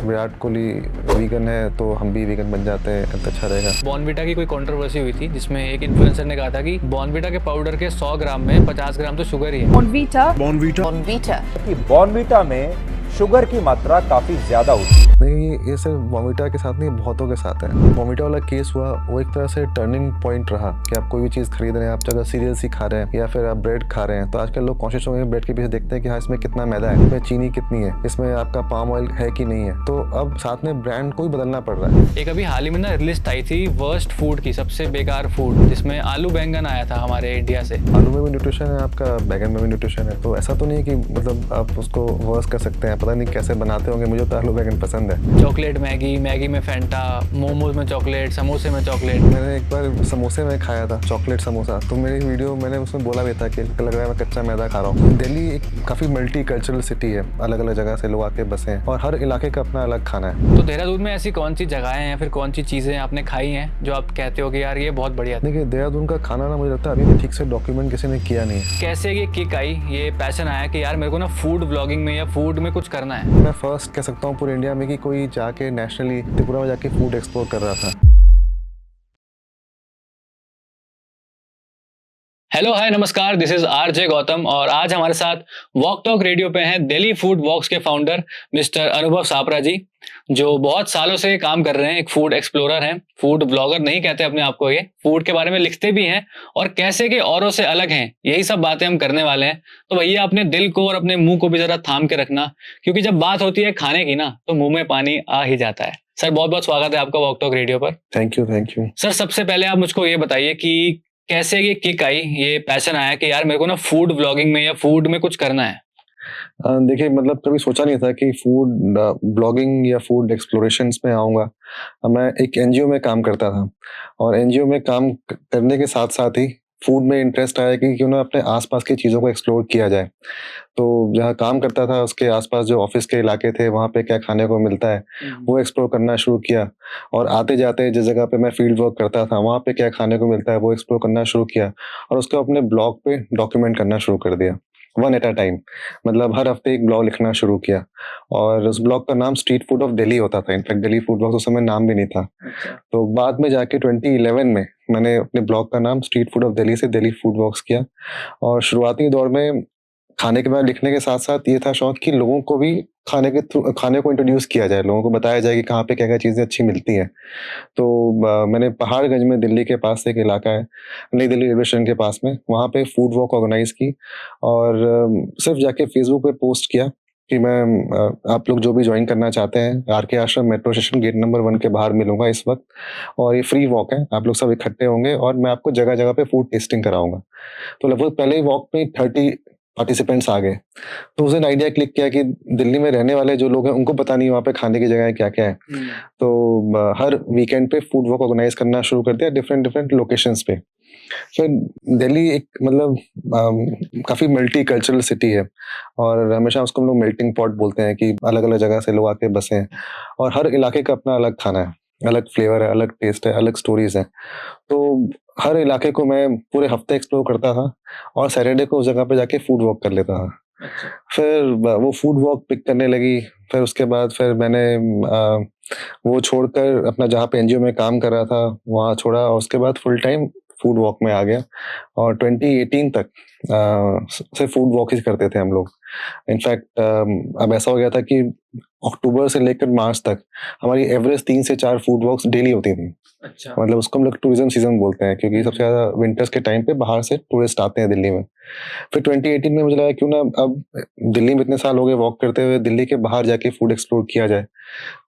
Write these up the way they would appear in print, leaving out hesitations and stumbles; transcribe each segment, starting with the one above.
Virat Kohli vegan है तो हम भी वीगन बन जाते हैं तो अच्छा रहेगा। बॉर्नविटा की कोई कंट्रोवर्सी हुई थी जिसमें एक इन्फ्लुएंसर ने कहा था कि बॉर्नविटा के पाउडर के 100 ग्राम में 50 ग्राम तो शुगर ही है। बॉर्नवीटा कि बॉर्नवीटा में शुगर की मात्रा काफी ज्यादा होती है। नहीं, ये सिर्फ बॉर्नवीटा के साथ नहीं, बहुतों के साथ है। बॉर्नवीटा वाला केस हुआ, वो एक तरह से टर्निंग पॉइंट रहा कि आप कोई भी चीज़ खरीद रहे हैं, आप अगर सीरियल्स ही खा रहे हैं या फिर आप ब्रेड खा रहे हैं, तो आजकल लोग कॉन्शियस हो गए ब्रेड के पीछे देखते हैं कि हाँ इसमें कितना मैदा है, इसमें चीनी कितनी है, इसमें आपका पाम ऑयल है कि नहीं है। तो अब साथ में ब्रांड को ही बदलना पड़ रहा है। एक अभी हाल ही में ना लिस्ट आई थी वर्स्ट फूड की, सबसे बेकार फूड, जिसमें आलू बैंगन आया था हमारे इंडिया से। आलू में भी न्यूट्रिशन है, आपका बैगन में भी न्यूट्रिशन है, तो ऐसा तो नहीं है कि मतलब आप उसको वर्स कर सकते हैं। पता नहीं कैसे बनाते होंगे, मुझे तो आलू बैगन पसंद है। चॉकलेट मैगी में फैंटा, मोमोज में चॉकलेट, समोसे में चॉकलेट। मैंने एक बार समोसे में खाया था चॉकलेट समोसा, तो मेरी वीडियो मैंने उसमें बोला भी था कि लग रहा है मैं कच्चा मैदा खा रहा हूँ। दिल्ली एक काफ़ी मल्टी कल्चरल सिटी है, अलग अलग जगह से लोग आके बसे हैं और हर इलाके का अपना अलग खाना है। तो देहरादून में ऐसी कौन सी जगहें हैं, फिर कौन सी चीज़ें आपने खाई हैं जो आप कहते हो कि यार ये बहुत बढ़िया थी? देखिए, देहरादून का खाना ना मुझे लगता है अभी भी ठीक से डॉक्यूमेंट किसी ने किया नहीं है। कैसे ये किक आई, ये पैशन आया कि यार मेरे को ना फूड ब्लॉगिंग में या फूड में कुछ करना है? मैं फर्स्ट कह सकता हूँ पूरे इंडिया में कि कोई जाके नेशनली त्रिपुरा में जाके फूड एक्सप्लोर कर रहा था। हेलो हाय नमस्कार, दिस इज आरजे गौतम और आज हमारे साथ वॉक टॉक रेडियो पे हैं दिल्ली फूड वॉक्स के फाउंडर मिस्टर अनुभव सापरा जी, जो बहुत सालों से काम कर रहे हैं, एक फूड एक्सप्लोरर हैं। फूड ब्लॉगर नहीं कहते अपने आप को, ये फूड के बारे में लिखते भी हैं और कैसे के औरों से अलग हैं, यही सब बातें हम करने वाले हैं। तो भैया अपने दिल को और अपने मुंह को भी जरा थाम के रखना, क्योंकि जब बात होती है खाने की ना तो मुंह में पानी आ ही जाता है। सर बहुत बहुत स्वागत है आपका वॉक टॉक रेडियो पर। Thank you. सर सबसे पहले आप मुझको ये बताइए कि कैसे ये किक आई, ये पैशन आया कि यार मेरे को ना फूड ब्लॉगिंग में या फूड में कुछ करना है? देखिए, मतलब कभी सोचा नहीं था कि फूड ब्लॉगिंग या फूड एक्सप्लोरेशंस में आऊँगा। मैं एक एनजीओ में काम करता था और एनजीओ में काम करने के साथ साथ ही फूड में इंटरेस्ट आया कि क्यों ना अपने आसपास की चीज़ों को एक्सप्लोर किया जाए। तो जहाँ काम करता था उसके आसपास जो ऑफिस के इलाके थे, वहाँ पे क्या खाने को मिलता है वो एक्सप्लोर करना शुरू किया। और आते जाते जिस जगह पे मैं फील्ड वर्क करता था वहाँ पे क्या खाने को मिलता है वो एक्सप्लोर करना शुरू किया और उसको अपने ब्लॉग पे डॉक्यूमेंट करना शुरू कर दिया, वन एट अ टाइम। मतलब हर हफ्ते एक ब्लॉग लिखना शुरू किया और उस ब्लॉग का नाम स्ट्रीट फूड ऑफ दिल्ली होता था। इनफैक्ट दिल्ली फूड ब्लॉग उस समय नाम भी नहीं था। तो बाद में जाके 2011 में मैंने अपने ब्लॉग का नाम स्ट्रीट फूड ऑफ दिल्ली से दिल्ली फूड ब्लॉग्स किया। और शुरुआती दौर में खाने के बारे में लिखने के साथ-साथ ये था शौक कि लोगों को भी खाने को इंट्रोड्यूस किया जाए, लोगों को बताया जाए कि कहाँ पे क्या-क्या चीज़ें अच्छी मिलती हैं। तो मैंने पहाड़गंज में दिल्ली के पास एक इलाका है, नई दिल्ली रेलवे स्टेशन के पास में, वहाँ पे फूड वॉक ऑर्गेनाइज़ की और सिर्फ़ जाके फ़ेसबुक पे पोस्ट किया कि मैं आप लोग जो भी जॉइन करना चाहते हैं, आरके आश्रम मेट्रो स्टेशन गेट नंबर 1 के बाहर मिलूँगा इस वक़्त और ये फ्री वॉक है, आप लोग सब इकट्ठे होंगे और मैं आपको जगह-जगह पे फूड टेस्टिंग कराऊँगा। तो लगभग पहले ही वॉक में 30 पार्टिसिपेंट्स आ गए। तो उस दिन आइडिया क्लिक किया कि दिल्ली में रहने वाले जो लोग हैं उनको पता नहीं वहाँ पे खाने की जगहें क्या-क्या है। तो हर वीकेंड पे फूड वॉक ऑर्गेनाइज़ करना शुरू कर दिया डिफरेंट लोकेशंस पे। फिर दिल्ली एक मतलब काफ़ी मल्टी कल्चरल सिटी है और हमेशा उसको हम लोग मेल्टिंग पॉट बोलते हैं कि अलग-अलग जगह से लोग आके बसे हैं और हर इलाके का अपना अलग खाना है, अलग फ्लेवर है, अलग टेस्ट है, अलग स्टोरीज़ हैं। तो हर इलाके को मैं पूरे हफ्ते एक्सप्लोर करता था और सैटरडे को उस जगह पे जाके फूड वॉक कर लेता था। फिर वो फूड वॉक पिक करने लगी। फिर उसके बाद फिर मैंने वो छोड़कर अपना जहाँ पे एनजीओ में काम कर रहा था वहाँ छोड़ा और उसके बाद फुल टाइम फूड वॉक में आ गया और 2018 तक सिर्फ फूड वॉक ही करते थे हम लोग। इनफैक्ट अब ऐसा हो गया था कि अक्टूबर से लेकर मार्च तक हमारी एवरेज 3 से 4 फूड वॉक्स डेली होती थी। अच्छा। मतलब उसको हम लोग टूरिज्म सीजन बोलते हैं क्योंकि सबसे ज़्यादा विंटर्स के टाइम पे बाहर से टूरिस्ट आते हैं दिल्ली में। फिर 2018 में मुझे लगा क्यों ना अब दिल्ली में इतने साल हो गए वॉक करते हुए, दिल्ली के बाहर जाके फूड एक्सप्लोर किया जाए।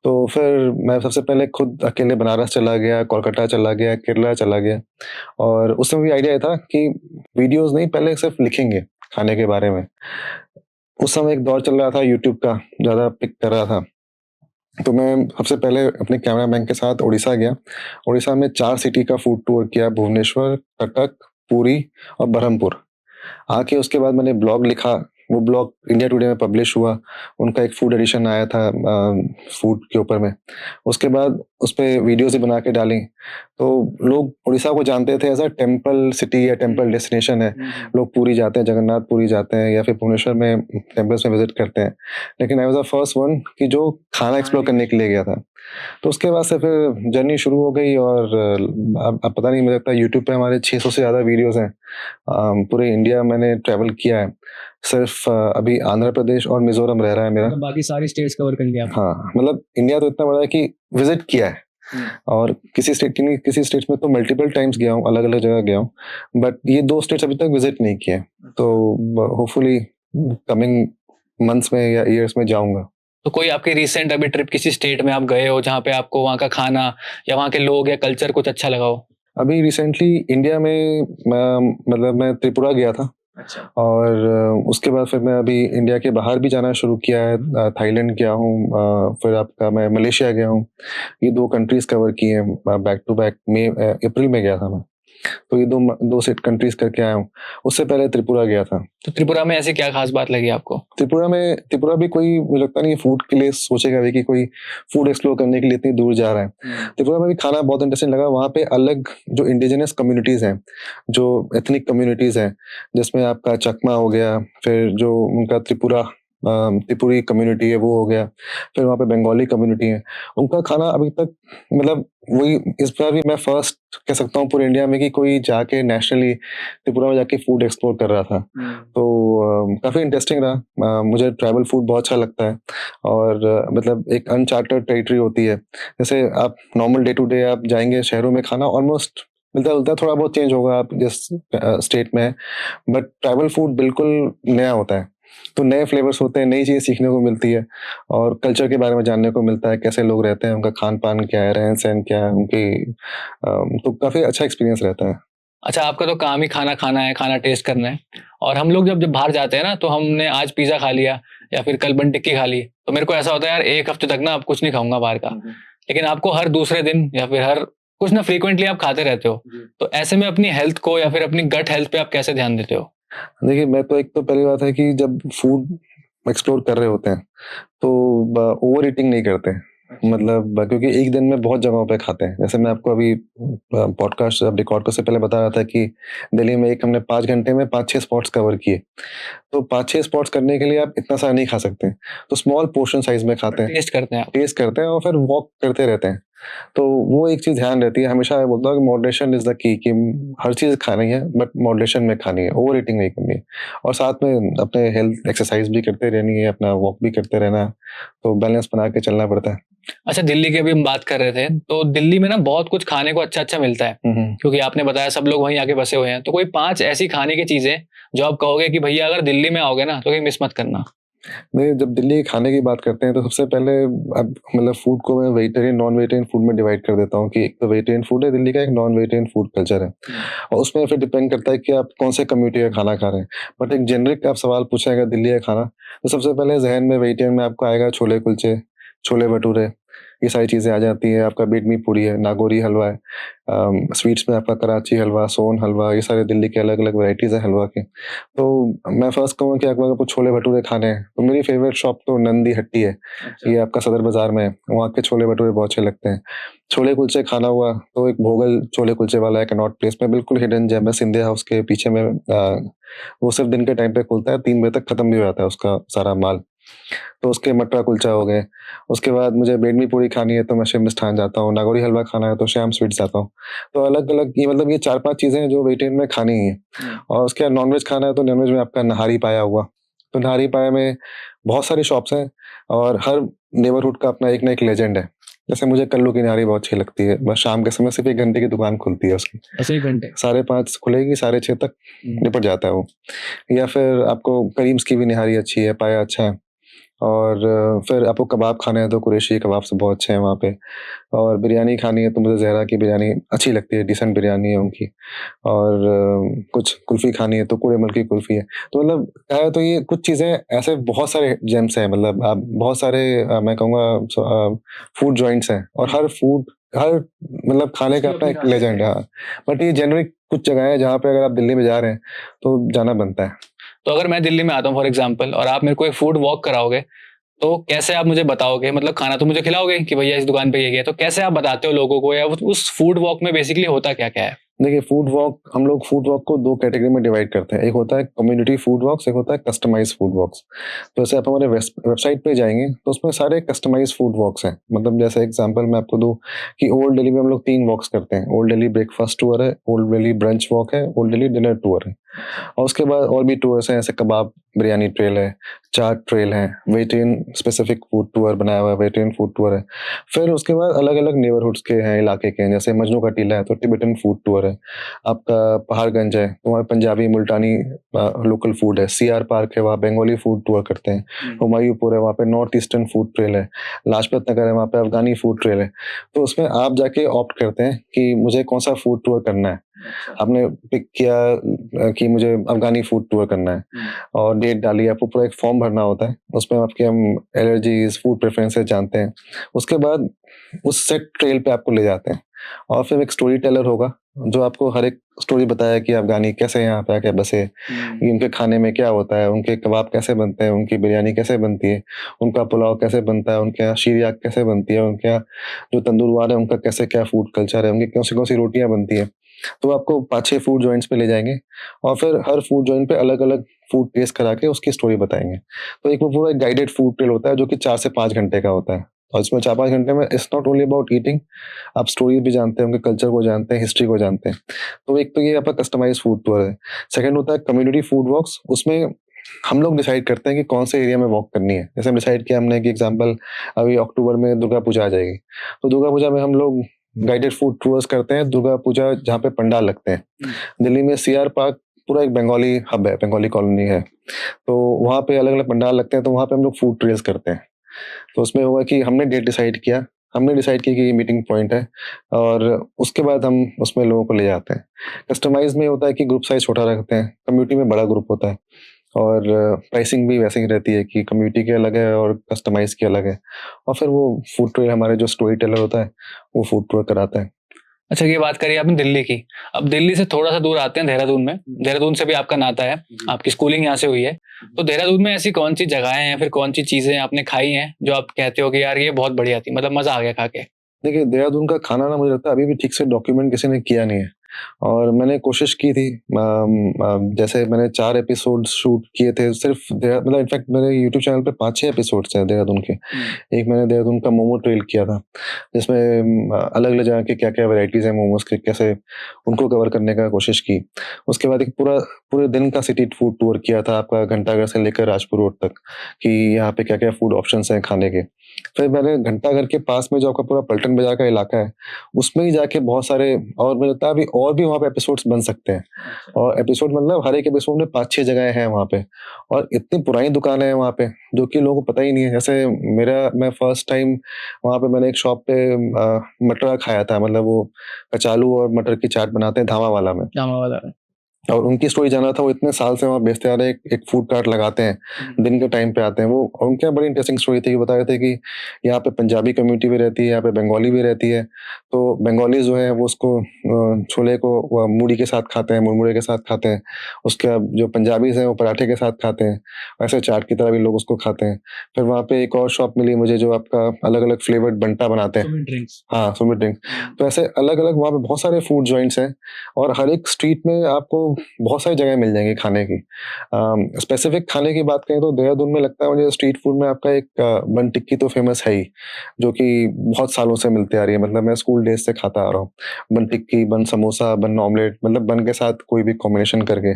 तो फिर मैं सबसे पहले खुद अकेले बनारस चला गया, कोलकाता चला गया, केरला चला गया और उस समय भी आइडिया ये था कि वीडियोज़ नहीं, पहले सिर्फ लिखेंगे खाने के बारे में। उस समय एक दौर चल रहा था यूट्यूब का, ज़्यादा पिक कर रहा था। तो मैं सबसे पहले अपने कैमरामैन के साथ उड़ीसा गया। उड़ीसा में 4 सिटी का फूड टूर किया, भुवनेश्वर, कटक, पुरी और बरहमपुर। आके उसके बाद मैंने ब्लॉग लिखा वो ब्लॉग इंडिया टुडे में पब्लिश हुआ, उनका एक फूड एडिशन आया था फूड के ऊपर में। उसके बाद उस पे वीडियोज़ भी बना के डाली, तो लोग उड़ीसा को जानते थे एज़ अ टेम्पल सिटी या टेम्पल डेस्टिनेशन है। लोग पुरी जाते हैं, जगन्नाथ पुरी जाते हैं या फिर भुवनेश्वर में टेम्पल्स में विज़िट करते हैं। लेकिन I was the first one कि जो खाना एक्सप्लोर करने के लिए गया था। तो उसके बाद से फिर जर्नी शुरू हो गई और अब पता नहीं, मुझे लगता है यूट्यूब पे हमारे 600 से ज़्यादा वीडियोज़ हैं। पूरे इंडिया मैंने ट्रैवल किया है। सिर्फ़ अभी आंध्र प्रदेश और मिज़ोरम रह रहा है मेरा। मतलब बाकी सारी स्टेट्स कवर कर लिया आपने। हाँ, मतलब इंडिया तो इतना बड़ा है कि विज़िट किया है। और किसी स्टेट्स में तो मल्टीपल टाइम्स गया हूँ, अलग-अलग जगह गया हूँ। बट ये 2 स्टेट्स अभी तक विज़िट नहीं किए। तो होपफुली कमिंग मंथ्स में या ईयर्स में जाऊँगा। तो कोई आपकी रिसेंट अभी ट्रिप किसी स्टेट में आप गए हो जहाँ पे आपको वहाँ का खाना या वहाँ के लोग या कल्चर कुछ अच्छा लगा हो? अभी रिसेंटली इंडिया में मतलब मैं त्रिपुरा गया था। अच्छा। और उसके बाद फिर मैं अभी इंडिया के बाहर भी जाना शुरू किया है। थाईलैंड गया हूँ, फिर आपका मैं मलेशिया गया हूँ। ये 2 कंट्रीज़ कवर किए हैं बैक टू बैक। अप्रैल में गया था मैं। तो ये 2 सेट कंट्रीज़ करके आया हूँ। उससे पहले त्रिपुरा गया था। तो त्रिपुरा में ऐसी क्या खास बात लगी आपको? त्रिपुरा भी कोई, मुझे लगता नहीं फूड के लिए सोचेगा भी कि कोई फूड एक्सप्लोर करने के लिए इतनी दूर जा रहा है। त्रिपुरा में भी खाना बहुत इंटरेस्टिंग लगा। वहाँ पे अलग जो इंडिजिनस कम्युनिटीज़ हैं, जो एथनिक कम्युनिटीज़ हैं, जिसमें आपका चकमा हो गया, फिर जो उनका त्रिपुरी कम्युनिटी है वो हो गया, फिर वहाँ पे बंगाली कम्युनिटी है। उनका खाना अभी तक, मतलब वही इस बार भी मैं फर्स्ट कह सकता हूँ पूरे इंडिया में कि कोई जाके नेशनली त्रिपुरा में जाके फूड एक्सप्लोर कर रहा था। तो काफ़ी इंटरेस्टिंग रहा। मुझे ट्राइबल फूड बहुत अच्छा लगता है और मतलब एक अनचार्टर्ड टेरिटरी होती है। जैसे आप नॉर्मल डे टू डे आप जाएँगे शहरों में, खाना ऑलमोस्ट मिलता-जुलता है, थोड़ा बहुत चेंज होगा आप जिस स्टेट में हैं, बट ट्राइबल फूड बिल्कुल नया होता है। तो नए फ्लेवर्स होते हैं, नई चीज़ें सीखने को मिलती है और कल्चर के बारे में जानने को मिलता है, कैसे लोग रहते हैं, उनका खान-पान क्या है, रहन-सहन क्या है, तो काफ़ी अच्छा एक्सपीरियंस रहता है। अच्छा, आपका तो काम ही खाना खाना है, खाना टेस्ट करना है। और हम लोग जब बाहर जाते हैं ना, तो हमने आज पिज़्ज़ा खा लिया या फिर कल बन टिक्की खा ली, तो मेरे को ऐसा होता है यार 1 हफ्ते तक ना अब कुछ नहीं खाऊँगा बाहर का। लेकिन आपको हर दूसरे दिन या फिर हर कुछ ना फ्रीक्वेंटली आप खाते रहते हो। तो ऐसे में अपनी हेल्थ को या फिर अपनी गट हेल्थ पे आप कैसे ध्यान देते हो? देखिए, मैं तो, एक तो पहली बात है कि जब फूड एक्सप्लोर कर रहे होते हैं, तो ओवर ईटिंग नहीं करते हैं। मतलब क्योंकि एक दिन में बहुत जगहों पे खाते हैं। जैसे मैं आपको अभी पॉडकास्ट रिकॉर्ड करने से पहले बता रहा था कि दिल्ली में हमने 5 घंटे में 5-6 स्पॉट्स कवर किए। तो 5-6 स्पॉट्स करने के लिए आप इतना सारा नहीं खा सकते। तो स्मॉल पोर्शन साइज़ में खाते हैं, टेस्ट करते हैं आप। टेस्ट करते हैं और फिर वॉक करते रहते हैं। तो वो एक चीज़ ध्यान रहती है। हमेशा मैं बोलता हूँ कि मॉडरेशन इज़ द की, कि हर चीज़ खानी है बट मॉडरेशन में खानी है, ओवर ईटिंग नहीं करनी है। और साथ में अपने हेल्थ एक्सरसाइज़ भी करते रहनी है, अपना वॉक भी करते रहना है, तो बैलेंस बना के चलना पड़ता है। अच्छा, दिल्ली की अभी हम बात कर रहे थे, तो दिल्ली में ना बहुत कुछ खाने को अच्छा-अच्छा मिलता है। हुँ, हुँ। क्योंकि आपने बताया सब लोग वहीं आके बसे हुए हैं। तो कोई 5 ऐसी खाने की चीज़ें जो आप कहोगे कि भैया अगर दिल्ली में आओगे ना, तो कहीं मिस मत करना? नहीं, जब दिल्ली के खाने की बात करते हैं तो सबसे पहले अब मतलब फूड को मैं वेजिटेरियन, नॉन वेजिटेरियन फूड में डिवाइड कर देता हूँ कि एक तो वेजिटेरियन फूड है दिल्ली का, एक नॉन वेजिटेरियन फूड कल्चर है। और उसमें फिर डिपेंड करता है कि आप कौन से कम्युनिटी का खाना खा रहे हैं। बट एक जेनेरिक आप सवाल पूछें अगर दिल्ली का खाना, तो सबसे पहले ज़हन में वेजिटेरियन में आपको आएगा छोले कुलचे, छोले भटूरे, ये सारी चीज़ें आ जाती हैं। आपका बेडमी पूरी है, नागौरी हलवा है, स्वीट्स में आपका कराची हलवा, सोन हलवा, ये सारे दिल्ली के अलग-अलग वैराइटीज़ हैं हलवा के। तो मैं फर्स्ट कहूँगा कि अगर आपको छोले भटूरे खाने हैं, तो मेरी फेवरेट शॉप तो नंदी हट्टी है। ये आपका सदर बाज़ार में है, वहाँ के छोले भटूरे बहुत अच्छे लगते हैं। छोले कुलचे खाना हुआ तो एक भोगल छोले कुलचे वाला है कनॉट प्लेस में, बिल्कुल हिडन जेम है, सिंधिया हाउस के पीछे में। वो सिर्फ दिन के टाइम पे खुलता है, 3 बजे तक खत्म भी हो जाता है उसका सारा माल। तो उसके मटरा कुलचा हो गए। उसके बाद मुझे बेडमी पूरी खानी है तो मैं शिव मिष्ठान जाता हूँ, नागौरी हलवा खाना है तो श्याम स्वीट्स जाता हूँ। तो अलग-अलग ये, मतलब ये 4-5 चीज़ें हैं जो वेजिटेरियन में खानी ही है। और उसके बाद नॉन-वेज खाना है तो नॉन-वेज में आपका नहारी पाया हुआ। तो नहारी पाया में बहुत सारी शॉप्स हैं और हर नेबरहुड का अपना एक ना एक लेजेंड है। जैसे मुझे कल्लू की नहारी बहुत अच्छी लगती है, बस शाम के समय सिर्फ 1 घंटे की दुकान खुलती है उसकी। बस 1 घंटे? 5:30 खुलेगी, 6:30 तक निपट जाता है वो। या फिर आपको करीम्स की भी निहारी अच्छी है, पाया अच्छा है। और फिर आपको कबाब खाने हैं तो कुरैशी कबाब से बहुत अच्छे हैं वहाँ पे। और बिरयानी खानी है तो मुझे ज़हरा की बिरयानी अच्छी लगती है, डिसेंट बिरयानी है उनकी। और कुछ कुल्फ़ी खानी है तो कूड़ेमल की कुल्फ़ी है। तो मतलब क्या है, तो ये कुछ चीज़ें ऐसे बहुत सारे जेम्स हैं, मतलब आप बहुत सारे मैं कहूँगा फूड जॉइंट्स हैं और हर मतलब खाने का अपना एक लेजेंड है। हाँ, बट ये जेनेरिक कुछ जगह है जहाँ पे अगर आप दिल्ली में जा रहे हैं तो जाना बनता है। तो अगर मैं दिल्ली में आता हूँ फॉर एग्जांपल और आप मेरे को एक फूड वॉक कराओगे, तो कैसे आप मुझे बताओगे? मतलब खाना तो मुझे खिलाओगे कि भैया इस दुकान पे ये है, तो कैसे आप बताते हो लोगों को, या उस फूड वॉक में बेसिकली होता क्या-क्या है? देखिए, फूड वॉक हम लोग फूड वॉक को 2 कैटेगरी में डिवाइड करते हैं। एक होता है कम्युनिटी फूड वॉक्स, एक होता है कस्टमाइज्ड फूड वॉक्स। तो जैसे आप हमारे वेबसाइट पे जाएँगे तो उसमें सारे कस्टमाइज्ड फूड वॉक्स हैं। मतलब जैसे एग्ज़ाम्पल मैं आपको दूँ कि ओल्ड दिल्ली में हम लोग 3 वॉक्स करते हैं। ओल्ड दिल्ली ब्रेकफास्ट टूर है, ओल्ड दिल्ली ब्रंच वॉक है, ओल्ड दिल्ली डिनर टूर है। और उसके बाद और भी टूर्स हैं, जैसे कबाब बिरयानी ट्रेल है, चाट ट्रेल है, वेजिटेरियन स्पेसिफिक फूड टूर बनाया हुआ है, वेजिटेरियन फूड टूर है। फिर उसके बाद अलग-अलग नेबरहुड्स के हैं, इलाके के हैं, जैसे मजनू का टीला है तो तिब्बतन फूड टूर है। आपका पहाड़गंज है तो वहाँ पंजाबी मुल्तानी लोकल फूड है। सीआर पार्क है, वहाँ बंगाली फूड टूर करते हैं। हुमायूंपुर है, वहाँ पे नॉर्थ ईस्टर्न फूड ट्रेल है। लाजपत नगर है, वहाँ पे अफगानी फूड ट्रेल है। तो उसमें आप जाके ऑप्ट करते हैं कि मुझे कौन-सा फूड टूर करना है। आपने पिक किया कि मुझे अफगानी फूड टूर करना है और डेट डाली, आपको पूरा एक फॉर्म भरना होता है। उसमें आपके हम एलर्जीज़, फूड प्रेफ़रेंसेस जानते हैं। उसके बाद उस सेट ट्रेल पे आपको ले जाते हैं और फिर एक स्टोरी टेलर होगा, जो आपको हर एक स्टोरी बताया कि अफ़गानी कैसे यहाँ पे आके बसे, कि उनके खाने में क्या होता है, उनके कबाब कैसे बनते हैं, उनकी बिरयानी कैसे बनती है, उनका पुलाव कैसे बनता है, उनके यहाँ शीर-ए-आग कैसे बनती है, उनके यहाँ जो तंदूरवार है, उनका कैसे क्या फूड कल्चर है, उनकी कौन-सी-कौन सी रोटियाँ बनती हैं। तो आपको 5-6 फूड जॉइंट्स पे ले जाएँगे और फिर हर फूड जॉइंट पे अलग-अलग फूड टेस्ट करा के उसकी स्टोरी बताएँगे। तो एक वो पूरा एक गाइडेड फूड ट्रेल होता है जो कि 4 से 5 घंटे का होता है। और इसमें 4-5 घंटे में it's not only about eating, आप स्टोरी भी जानते हैं, उनके कल्चर को जानते हैं, हिस्ट्री को जानते हैं। तो एक तो ये आपका कस्टमाइज़्ड फूड टूर है। सेकंड होता है कम्युनिटी फूड वॉक्स, उसमें हम लोग डिसाइड करते हैं कि कौन से एरिया में वॉक करनी है। जैसे हम डिसाइड किया हमने कि एग्ज़ाम्पल अभी अक्टूबर में दुर्गा पूजा आ जाएगी। तो दुर्गा पूजा में हम लोग गाइडेड फूड टूर्स करते हैं, दुर्गा पूजा जहाँ पे पंडाल लगते हैं। दिल्ली में सीआर पार्क पूरा एक बंगाली हब है, बंगाली कॉलोनी है। तो वहाँ पे अलग-अलग पंडाल लगते हैं, तो वहाँ पे हम लोग फूड ट्रेल्स करते हैं। तो उसमें हुआ कि हमने डेट डिसाइड किया, हमने डिसाइड किया कि ये मीटिंग पॉइंट है और उसके बाद हम उसमें लोगों को ले जाते हैं। कस्टमाइज़ में होता है कि ग्रुप साइज़ छोटा रखते हैं, कम्युनिटी में बड़ा ग्रुप होता है और प्राइसिंग भी वैसे ही रहती है कि कम्युनिटी की अलग है और कस्टमाइज़ की अलग है। और फिर वो फूड ट्रेल हमारे जो स्टोरी टेलर होता है, वो फूड टूर कराता है। अच्छा, ये बात करी आपने दिल्ली की। अब दिल्ली से थोड़ा-सा दूर आते हैं देहरादून में। देहरादून से भी आपका नाता है, आपकी स्कूलिंग यहाँ से हुई है। तो देहरादून में ऐसी कौन-सी जगहें हैं, फिर कौन-सी चीज़ें आपने खाई हैं, जो आप कहते हो कि यार ये बहुत बढ़िया थी, मतलब मज़ा आ गया खा के? देखिए, देहरादून का खाना ना मुझे लगता है अभी भी ठीक से डॉक्यूमेंट किसी ने किया नहीं है और मैंने कोशिश की थी। जैसे मैंने 4 एपिसोड शूट किए थे सिर्फ मतलब इनफैक्ट मेरे यूट्यूब चैनल पे 5-6 एपिसोड्स हैं देहरादून के। एक मैंने देहरादून का मोमो ट्रेल किया था, जिसमें अलग-अलग जगह के क्या-क्या वैराइटीज़ हैं मोमोज़ के, कैसे उनको कवर करने का कोशिश की। उसके बाद एक पूरे दिन का सिटी फूड टूर किया था आपका घंटाघर से लेकर राजपुर रोड तक, कि यहाँ पे क्या-क्या फूड ऑप्शंस हैं खाने के। फिर मैंने घंटाघर के पास में जो आपका पूरा पलटन बाज़ार का इलाका है, उसमें ही जाके बहुत सारे और मुझे लगता है अभी और भी वहाँ पे एपिसोड्स बन सकते हैं। और एपिसोड मतलब हर एक एपिसोड में 5-6 जगहें हैं वहाँ पे और इतनी पुरानी दुकानें हैं वहाँ पे, जो कि लोगों को पता ही नहीं है। जैसे मैं फर्स्ट टाइम वहाँ पे मैंने एक शॉप पे मटरा खाया था, मतलब वो कचालू और मटर की चाट बनाते हैं धामा वाला में। जामा वाला। और उनकी स्टोरी जाना था, वो इतने साल से वहाँ बेचते आ रहे हैं, एक फूड कार्ट लगाते हैं, दिन के टाइम पे आते हैं वो। और उनके यहाँ बड़ी इंटरेस्टिंग स्टोरी थी कि बता रहे थे कि यहाँ पे पंजाबी कम्युनिटी भी रहती है, यहाँ पे बंगाली भी रहती है। तो बंगाली जो है वो उसको छोले को वो मूढ़ी के साथ खाते हैं, मुरमुरे के साथ खाते हैं। उसके बाद जो पंजाबीज़ हैं वो पराठे के साथ खाते हैं, वैसे चाट की तरह भी लोग उसको खाते हैं। फिर वहाँ पे एक और शॉप मिली मुझे जो आपका अलग-अलग फ्लेवर्ड बंटा बनाते हैं। ड्रिंक्स। हाँ, सुमित ड्रिंक। तो ऐसे अलग-अलग वहाँ पे बहुत सारे फूड जॉइंट्स हैं और हर एक स्ट्रीट में आपको बहुत सारी जगह मिल जाएँगी खाने की। स्पेसिफिक खाने की बात करें तो देहरादून में लगता है मुझे स्ट्रीट फूड में आपका एक बन टिक्की तो फ़ेमस है ही, जो कि बहुत सालों से मिलती आ रही है। मतलब मैं स्कूल डेज़ से खाता आ रहा हूँ। बन टिक्की, बन समोसा, बन ऑमलेट, मतलब बन के साथ कोई भी कॉम्बिनेशन करके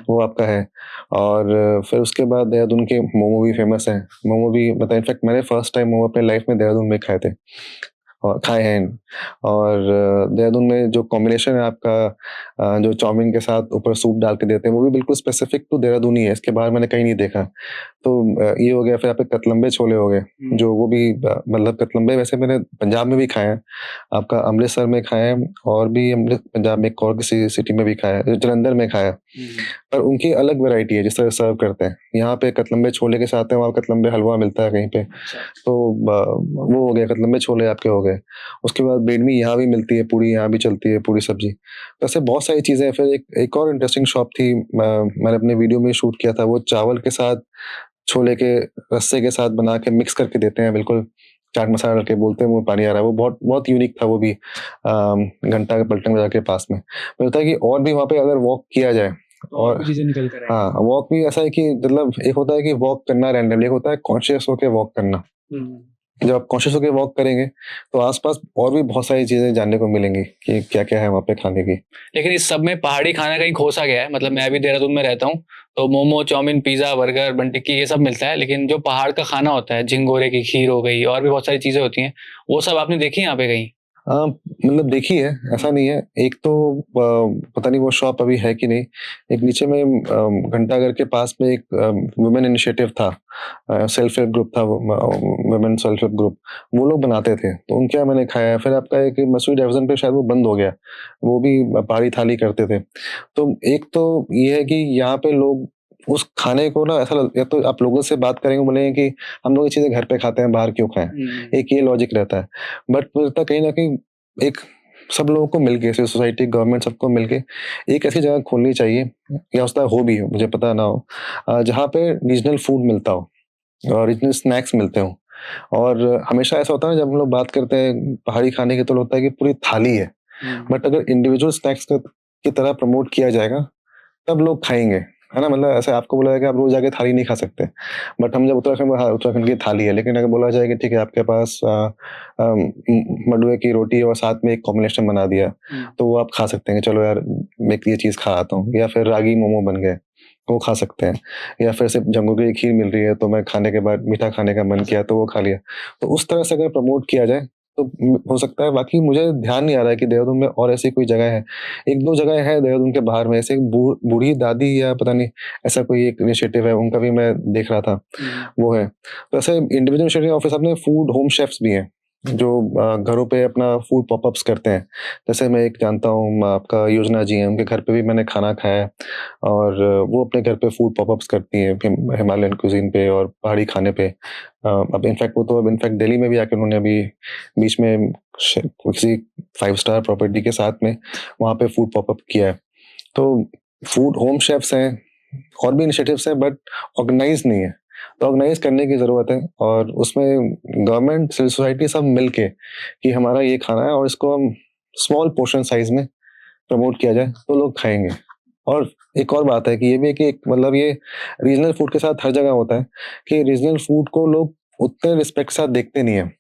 वो आपका है। और फिर उसके बाद देहरादून के मोमो भी फ़ेमस हैं। मोमो भी मतलब इनफैक्ट मैंने फर्स्ट टाइम मोमो अपनी लाइफ़ में देहरादून में खाए थे और खाए हैं। और देहरादून में जो कॉम्बिनेशन है आपका जो चाउमीन के साथ ऊपर सूप डाल के देते हैं, वो भी बिल्कुल स्पेसिफिक टू देहरादून ही है, इसके बाहर मैंने कहीं नहीं देखा। तो ये हो गया, फिर यहाँ पे कतलम्बे छोले हो गए, जो वो भी मतलब कतलम्बे वैसे मैंने पंजाब में भी खाए हैं, आपका अमृतसर में खाए हैं और भी पंजाब में एक और किसी सिटी में भी खाया है, जलंधर में खाया है। पर उनकी अलग वैरायटी है जिस तरह सर्व करते हैं। यहाँ पे कतलम्बे छोले के साथ है, वहाँ कतलम्बे हलवा मिलता है कहीं पे, तो वो हो गया, कतलम्बे छोले आपके हो गए। उसके बाद बेडमी यहाँ भी मिलती है, पूड़ी यहाँ भी चलती है, पूड़ी सब्जी। तो ऐसे बहुत सारी चीज़ें हैं। फिर एक और इंटरेस्टिंग शॉप थी, मैंने अपने वीडियो में शूट किया था, वो चावल के साथ छोले के रस्से के साथ बना के मिक्स करके देते हैं, बिल्कुल चाट मसाला डाल के, बोलते हैं मुँह में पानी आ रहा है। वो बहुत बहुत यूनिक था वो भी, घंटा के पलटन बाज़ार के पास में। मुझे लगता है कि और भी वहाँ पे अगर वॉक किया जाए और चीजें निकल कर हाँ, वॉक भी ऐसा है कि मतलब एक होता है कि वॉक करना रैंडमली, एक होता है कॉन्शियस होके वॉक करना। जब आप कॉन्शियस होके वॉक करेंगे तो आस-पास और भी बहुत सारी चीज़ें जानने को मिलेंगी कि क्या-क्या है वहाँ पे खाने की। लेकिन इस सब में पहाड़ी खाना कहीं खो सा गया है। मतलब मैं भी देहरादून में रहता हूँ, तो मोमो, चाउमीन, पिज़्ज़ा, बर्गर, बन टिक्की ये सब मिलता है। लेकिन जो पहाड़ का खाना होता है, झिंगोरे की खीर हो गई और भी बहुत सारी चीज़ें होती हैं, वो सब आपने देखी है यहाँ पे कहीं? मतलब देखी है, ऐसा नहीं है। एक तो पता नहीं वो शॉप अभी है कि नहीं। एक नीचे में घंटाघर के पास में एक वुमेन इनिशिएटिव था, सेल्फ हेल्प ग्रुप था, वुमेन सेल्फ हेल्प ग्रुप। वो लोग बनाते थे, तो उनके यहाँ मैंने खाया है। फिर आपका एक मसूरी डिवीज़न पे शायद वो बंद हो गया, वो भी पहाड़ी थाली करते थे। तो एक तो ये है कि यहाँ पे लोग उस खाने को ना ऐसा या तो आप लोगों से बात करेंगे, बोलेंगे कि हम लोग ये चीज़ें घर पे खाते हैं, बाहर क्यों खाएँ? एक ये लॉजिक रहता है। बट मुझे लगता है कहीं न कहीं एक सब लोगों को मिलके, जैसे सोसाइटी, गवर्नमेंट, सबको मिलके एक ऐसी जगह खोलनी चाहिए, या हो सकता है हो भी हो, मुझे पता ना हो, जहाँ पे रीजनल फूड मिलता हो और रीजनल स्नैक्स मिलते हों। और हमेशा ऐसा होता है ना, जब हम लोग बात करते हैं पहाड़ी खाने की, तो होता है कि पूरी थाली है। बट अगर इंडिविजुअल स्नैक्स की तरह प्रमोट किया जाएगा, तब लोग खाएँगे, है ना? मतलब ऐसे आपको बोला जाए कि आप रोज़ जाके थाली नहीं खा सकते। बट हम जब उत्तराखंड में, हाँ, उत्तराखंड की थाली है, लेकिन अगर बोला जाए कि ठीक है, आपके पास मंडुए की रोटी और साथ में एक कॉम्बिनेशन बना दिया, तो वो आप खा सकते हैं कि चलो यार, मैं ये चीज़ खा आता हूँ। या फिर रागी मोमो बन गए, वो खा सकते हैं। या फिर सिर्फ़ झंगोरे की खीर मिल रही है, तो मैं खाने के बाद मीठा खाने का मन किया, तो वो खा लिया। तो उस तरह से अगर प्रमोट किया जाए, तो हो सकता है। बाकी मुझे ध्यान नहीं आ रहा है कि देहरादून में और ऐसी कोई जगह है। 1-2 जगह है देहरादून के बाहर में, ऐसे बूढ़ी दादी या पता नहीं, ऐसा कोई एक इनिशिएटिव है, उनका भी मैं देख रहा था, वो है। तो ऐसे इंडिविजुअल इनिशिएटिव ऑफिस, अपने फूड होम शेफ्स भी हैं, जो घरों पे अपना फूड पॉपअप्स करते हैं। जैसे मैं एक जानता हूँ, आपका योजना जी हैं, उनके घर पे भी मैंने खाना खाया है। और वो अपने घर पे फूड पॉपअप्स करती हैं, हिमालयन कुज़ीन पे और पहाड़ी खाने पे। अब इनफैक्ट दिल्ली में भी आके उन्होंने अभी बीच में किसी 5 स्टार प्रॉपर्टी के साथ में वहाँ पे फूड पॉपअप किया है। तो फूड होम शेफ्स हैं, और भी इनिशिएटिव्स हैं, बट ऑर्गेनाइज़ नहीं है। तो ऑर्गेनाइज़ करने की ज़रूरत है, और उसमें गवर्नमेंट, सिविल सोसाइटी सब मिलके कि हमारा ये खाना है और इसको हम स्मॉल पोर्शन साइज़ में प्रमोट किया जाए, तो लोग खाएँगे। और एक और बात है कि ये भी है कि एक मतलब ये रीजनल फूड के साथ हर जगह होता है कि रीजनल फूड को लोग उतने रिस्पेक्ट के साथ देखते नहीं है।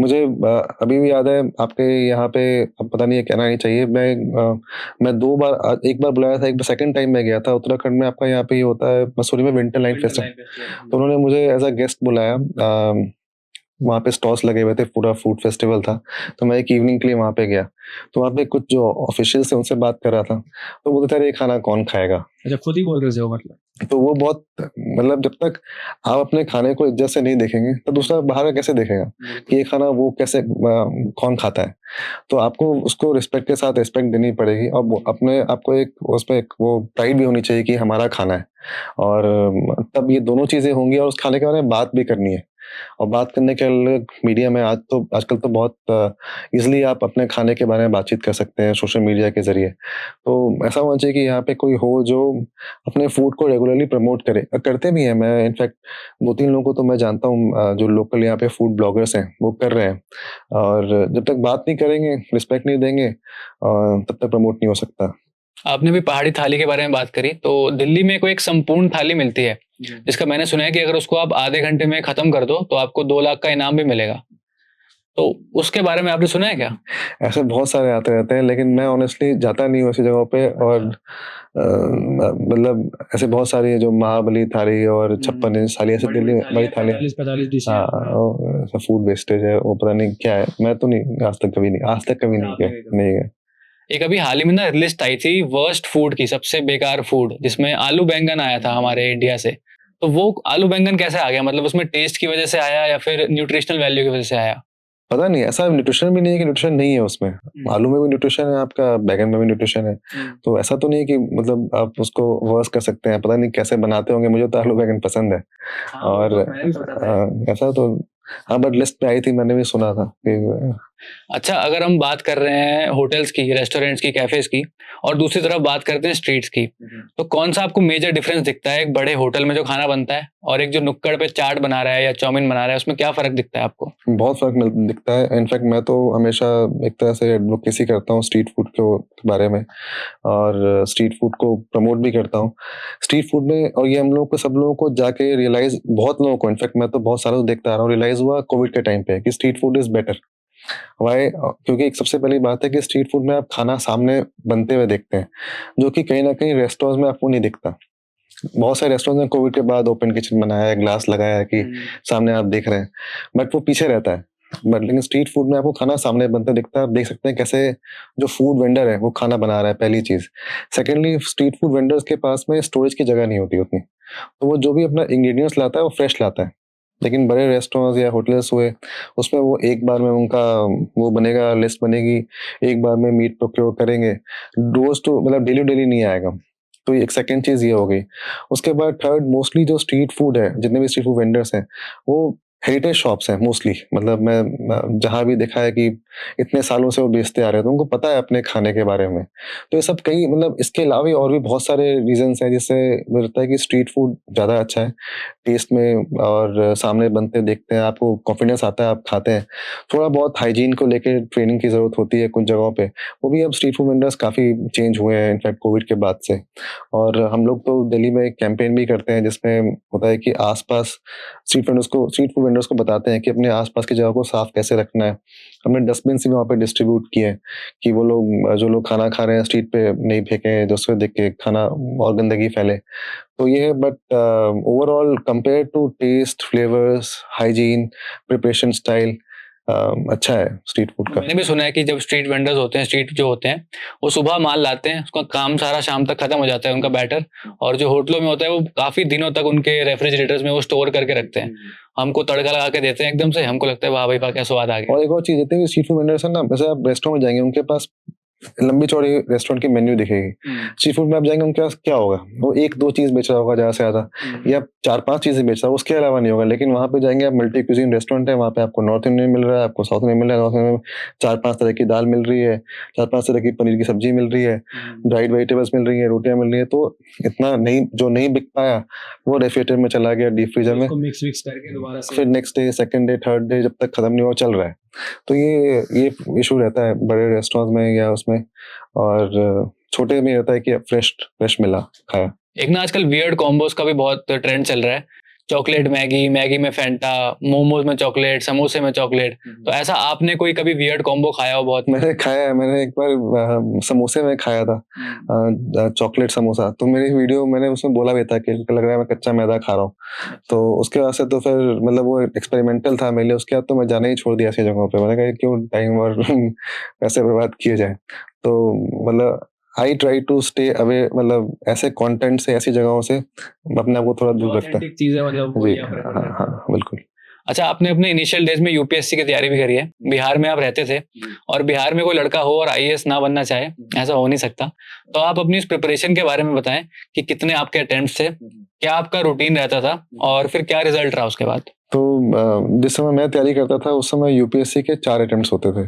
मुझे अभी भी याद है, आपके यहाँ पे, अब पता नहीं है, कहना नहीं चाहिए, मैं 2 बार, एक बार बुलाया था, एक बार सेकंड टाइम मैं गया था उत्तराखंड में। आपका यहाँ पे ये होता है मसूरी में, विंटर लाइट फेस्टिवल। तो उन्होंने मुझे एज़ अ गेस्ट बुलाया, वहाँ पे स्टॉल्स लगे हुए थे, पूरा फूड फेस्टिवल था। तो मैं एक इवनिंग के लिए वहाँ पे गया, तो वहाँ पे कुछ जो ऑफिशियल्स थे उनसे बात कर रहा था, तो बोलते थे, "अरे! ये खाना कौन खाएगा?" अच्छा, खुद ही बोल रहे थे वो मतलब? तो वो बहुत, मतलब जब तक आप अपने खाने को इज्जत से नहीं देखेंगे, तो दूसरा बाहर का कैसे देखेगा कि ये खाना वो कैसे, कौन खाता है? तो आपको उसको रिस्पेक्ट के साथ रिस्पेक्ट देनी पड़ेगी, और वो अपने आपको एक उसमें एक वो प्राइड भी होनी चाहिए कि हमारा खाना है। और तब ये दोनों चीज़ें होंगी, और उस खाने के बारे में बात भी करनी है। और बात करने के लिए मीडिया में आजकल तो बहुत ईज़िली आप अपने खाने के बारे में बातचीत कर सकते हैं सोशल मीडिया के ज़रिए। तो ऐसा होना चाहिए कि यहाँ पे कोई हो जो अपने फूड को रेगुलरली प्रमोट करे। करते भी हैं, मैं इनफैक्ट 2-3 लोगों को तो मैं जानता हूँ, जो लोकल यहाँ पे फूड ब्लॉगर्स हैं, वो कर रहे हैं। और जब तक बात नहीं करेंगे, रिस्पेक्ट नहीं देंगे, तब तक प्रमोट नहीं हो सकता। आपने भी पहाड़ी थाली के बारे में बात करी, तो दिल्ली में कोई एक संपूर्ण थाली मिलती है, जिसका मैंने सुना है कि अगर उसको आप आधे घंटे में खत्म कर दो, तो आपको 2 लाख का इनाम भी मिलेगा। तो उसके बारे में आपने सुना है क्या? ऐसे बहुत सारे आते रहते हैं, लेकिन मैं ऑनेस्टली जाता नहीं हूँ ऐसी जगहों पे। और मतलब ऐसे बहुत सारी है, जो महाबली थाली और 56 इंच थाली, ऐसे दिल्ली में बड़ी थाली। 45 डिशें हाँ, ऐसा फूड वेस्टेज है, वो पता नहीं क्या है। मैं तो नहीं, आज तक कभी नहीं गया। एक अभी हाल ही में ना लिस्ट आई थी वर्स्ट फूड की, सबसे बेकार फूड, जिसमें आलू बैंगन आया था हमारे इंडिया से। तो वो आलू बैंगन कैसे आ गया? मतलब उसमें टेस्ट की वजह से आया या फिर न्यूट्रिशनल वैल्यू की वजह से आया? पता नहीं, ऐसा न्यूट्रिशन भी नहीं है कि न्यूट्रिशन नहीं है उसमें। आलू में भी न्यूट्रिशन है आपका, बैंगन में भी न्यूट्रिशन है। तो ऐसा तो नहीं है कि मतलब आप उसको वर्स कर सकते हैं। पता नहीं कैसे बनाते होंगे, मुझे तो आलू बैंगन पसंद है। और ऐसा तो हाँ, बट लिस्ट पे आई थी, मैंने भी सुना था कि अच्छा, अगर हम बात कर रहे हैं होटल्स की, रेस्टोरेंट्स की, कैफेज की, और दूसरी तरफ बात करते हैं स्ट्रीट्स की, तो कौन सा आपको मेजर डिफरेंस दिखता है एक बड़े होटल में जो खाना बनता है और एक जो नुक्कड़ पे चाट बना रहा है या चाउमीन बना रहा है, उसमें क्या फर्क दिखता है आपको? बहुत फ़र्क दिखता है। इनफैक्ट मैं तो हमेशा एक तरह से एडवोकेसी करता हूँ स्ट्रीट फूड के बारे में, और स्ट्रीट फूड को प्रमोट भी करता हूँ। स्ट्रीट फूड में, और ये हम लोग को, सब लोगों को जाके रियलाइज़, बहुत लोगों को, इनफैक्ट मैं तो बहुत सालों से देखता आ रहा हूँ, रियलाइज़ हुआ कोविड के टाइम पे कि street food is better. Why? क्योंकि एक सबसे पहली बात है कि स्ट्रीट फूड में आप खाना सामने बनते हुए देखते हैं, जो कि कहीं न कहीं रेस्टोरेंट्स में आपको नहीं दिखता। बहुत सारे रेस्टोरेंट्स ने कोविड के बाद ओपन किचन बनाया है, ग्लास लगाया है कि सामने आप देख रहे हैं, बट वो पीछे रहता है। बट लेकिन स्ट्रीट फूड में आपको खाना सामने बनता दिखता है, आप देख सकते हैं कैसे जो फूड वेंडर है वो खाना बना रहा है, पहली चीज़। सेकेंडली, स्ट्रीट फूड वेंडर्स के पास में स्टोरेज की जगह नहीं होती उतनी, तो वो जो भी अपना इंग्रेडिएंट्स लाता है वो फ्रेश लाता है। लेकिन बड़े रेस्टोरेंट्स या होटल्स हुए, उसमें वो एक बार में उनका वो बनेगा, लिस्ट बनेगी, एक बार में मीट प्रोक्योर करेंगे, रोज़ तो मतलब डेली-डेली नहीं आएगा। तो ये एक सेकंड चीज़ ये हो गई। उसके बाद थर्ड, मोस्टली जो स्ट्रीट फूड है, जितने भी स्ट्रीट फूड वेंडर्स हैं, वो हेरिटेज शॉप्स हैं मोस्टली। मतलब मैं जहाँ भी देखा है कि इतने सालों से वो बेचते आ रहे हैं, तो उनको पता है अपने खाने के बारे में। तो ये सब कई, मतलब इसके अलावा भी और भी बहुत सारे रीज़न्स हैं, जिससे मुझे लगता है कि स्ट्रीट फूड ज़्यादा अच्छा है टेस्ट में, और सामने बनते देखते हैं, आपको कॉन्फिडेंस आता है, आप खाते हैं। थोड़ा बहुत हाइजीन को लेके ट्रेनिंग की ज़रूरत होती है कुछ जगहों पे, वो भी अब स्ट्रीट फूड वेंडर्स काफ़ी चेंज हुए हैं इनफैक्ट कोविड के बाद से। और हम लोग तो दिल्ली में एक कैंपेन भी करते हैं, जिसमें होता है कि आस-पास स्ट्रीट फूड वेंडर्स को बताते हैं कि अपने आस-पास की जगह को साफ कैसे रखना है। हमने डस्टबिन्स भी वहाँ पे डिस्ट्रीब्यूट किए हैं कि वो लोग, जो लोग खाना खा रहे हैं, स्ट्रीट पे नहीं फेंकें, दूसरे देख के खाना और गंदगी फैले। तो ये है, but overall compare to taste, flavours, hygiene, preparation style, अच्छा है स्ट्रीट फूड का। मैंने भी सुना है कि जब स्ट्रीट वेंडर्स होते हैं, स्ट्रीट जो होते हैं, वो सुबह माल लाते हैं, उसका काम सारा शाम तक खत्म हो जाता है उनका बैटर, और जो होटलों में होता है वो काफी दिनों तक उनके रेफ्रिजरेटर्स में वो स्टोर करके रखते हैं, हमको तड़का लगा के देते हैं एकदम से, हमको लगता है वाह भाई वाह क्या स्वाद आ गया। और एक और चीज़, जितने भी स्ट्रीट फूड वेंडर्स हैं ना, वैसे आप रेस्टोरेंट में जाएँगे, उनके पास लंबी चौड़ी रेस्टोरेंट की मेन्यू दिखेगी। स्ट्रीट फूड में आप जाएँगे, उनके पास क्या होगा? वो 1-2 चीज़ बेच रहा होगा ज़्यादा से ज़्यादा, या 4-5 चीज़ें बेच रहा होगा, उसके अलावा नहीं होगा। लेकिन वहाँ पे जाएँगे आप, मल्टी क्यूज़िन रेस्टोरेंट है, वहाँ पे आपको नॉर्थ इंडियन मिल रहा है, आपको साउथ इंडियन मिल रहा है। नॉर्थ इंडियन में 4-5 तरह की दाल मिल रही है, 4-5 तरह की पनीर की सब्ज़ी मिल रही है, ड्राइड वेजिटेबल्स मिल रही हैं, रोटियाँ मिल रही हैं। तो इतना नहीं, जो नहीं बिक पाया, वो रेफ्रिजरेटर में चला गया, डीप फ्रीज़र में। मिक्स विक्स करके दोबारा से फिर next day, second day, third day, जब तक खत्म नहीं हुआ, चल रहा है। तो ये इशू रहता है बड़े रेस्टोरेंट्स में या उसमें, और छोटे में रहता है कि फ्रेश फ्रेश मिला, खाया। एक ना आजकल वियर्ड कॉम्बोज का भी बहुत ट्रेंड चल रहा है, चॉकलेट मैगी, मैगी में फैंटा, मोमोज में चॉकलेट, समोसे में चॉकलेट, तो ऐसा आपने कोई कभी वियर्ड कॉम्बो खाया हो? बहुत मैंने खाया है, मैंने एक बार समोसे में खाया था, चॉकलेट समोसा। तो मेरी वीडियो, मैंने उसमें बोला भी था कि लग रहा है मैं कच्चा मैदा खा रहा हूँ। तो उसके बाद से तो फिर मतलब वो एक्सपेरिमेंटल था मेरे लिए। उसके बाद तो मैं जाना ही छोड़ दिया ऐसी जगहों पे। मैंने कहा क्यों टाइम और पैसे बर्बाद किए जाए। तो मतलब I try to stay away, मतलब ऐसे कंटेंट से, ऐसी जगहों से अपने आप को थोड़ा दूर रखता है। चीजें मतलब जी, हाँ, हाँ, बिल्कुल। अच्छा, आपने अपने इनिशियल डेज में यूपीएससी की तैयारी भी करी है, बिहार में आप रहते थे, और बिहार में कोई लड़का हो और आईएएस ना बनना चाहे, ऐसा हो नहीं सकता। तो आप अपनी इस प्रिपरेशन के बारे में बताएं कि कितने आपके अटेम्प्ट्स थे, क्या आपका रूटीन रहता था, और फिर क्या रिजल्ट रहा उसके बाद? तो जिस समय मैं तैयारी करता था, उस समय यूपीएससी के 4 अटेम्प्ट्स होते थे।